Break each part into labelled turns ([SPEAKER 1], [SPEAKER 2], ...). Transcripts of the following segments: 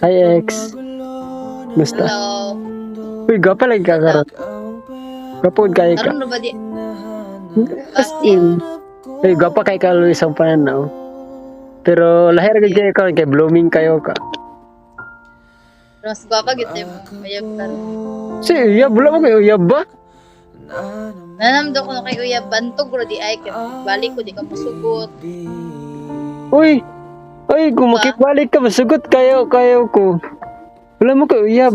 [SPEAKER 1] Hi, ex. Musta?
[SPEAKER 2] Hello.
[SPEAKER 1] Uy, gapa lagi ka karon. Gapod kay ka.
[SPEAKER 2] Aron na ba di?
[SPEAKER 1] As in. Uy, gapa kay ka Luis ang pananaw. Pero lahir ka kayo karon kay blooming kayo ka.
[SPEAKER 2] Mas gwapa gid mo. Mayab karon.
[SPEAKER 1] Si uyab, wala mo kay uyab ba?
[SPEAKER 2] Nanamdo ko na kay uyab bantog ro di ay kay balik ko di ka musugot.
[SPEAKER 1] Uy, kung makibalik ka, masugot kayo ko. Wala mo kay uyab.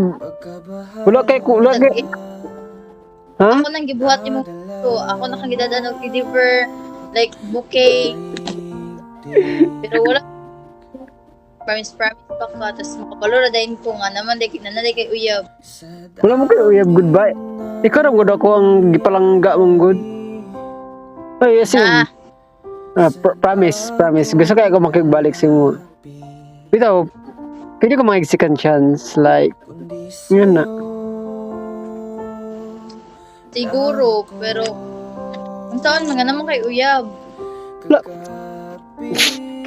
[SPEAKER 1] Wala kay ko, wala kay... Ha?
[SPEAKER 2] Ako nang gibuhat nimo to. Ako na kang gidadanog deliver like bouquet. Pero wala promise pa ka tapos makapalo na dahin ko nga naman nanay kay uyab.
[SPEAKER 1] Wala mo kay uyab, goodbye. Ikaw ram gud ako ang gipalangga mong good. Ay, yes yun. Promise. Gusto kaya ako makigbalik sa mo. Bitaw, pwede ko makig second chance, like, yun na.
[SPEAKER 2] Siguro, pero ang taon mga naman kay uyab.
[SPEAKER 1] Wala.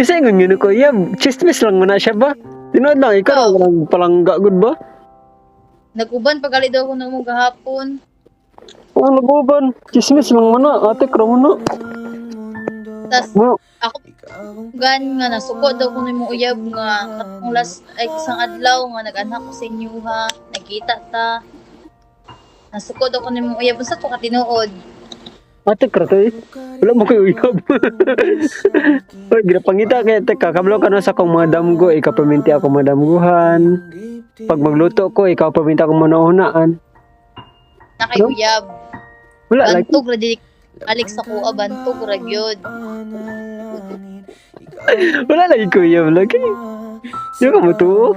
[SPEAKER 1] Kasi ngun yun ko, yeah, chismis lang mo na siya ba? Tinood lang, ikaw lang palangga good ba?
[SPEAKER 2] Nag-uban pag daw ko na mo gahapon.
[SPEAKER 1] Oo, nag-uban. Chismis lang mo na, ate, kro mo na.
[SPEAKER 2] Tas ako gan nga nasuko daw ko nimo uyab nga katong last ay isang adlaw nga nag-anak ko sa inyo ha, nakita ta. Nasuko daw ko nimo uyab sa to ka tinuod.
[SPEAKER 1] Ate, kro to eh. Wala mo kayo uyab. Uy, ginapangita kaya, teka, kablaw ka na sa akong mga damgo, ikaw paminti ako mga damguhan. Pag magluto ko, ikaw paminti ako manahunaan.
[SPEAKER 2] Na kay uyab.
[SPEAKER 1] Wala, like,
[SPEAKER 2] Bantog ra di balik sa kuha bantog ra gyud.
[SPEAKER 1] wala lagi ko uyab lagi. Yung ka mo to.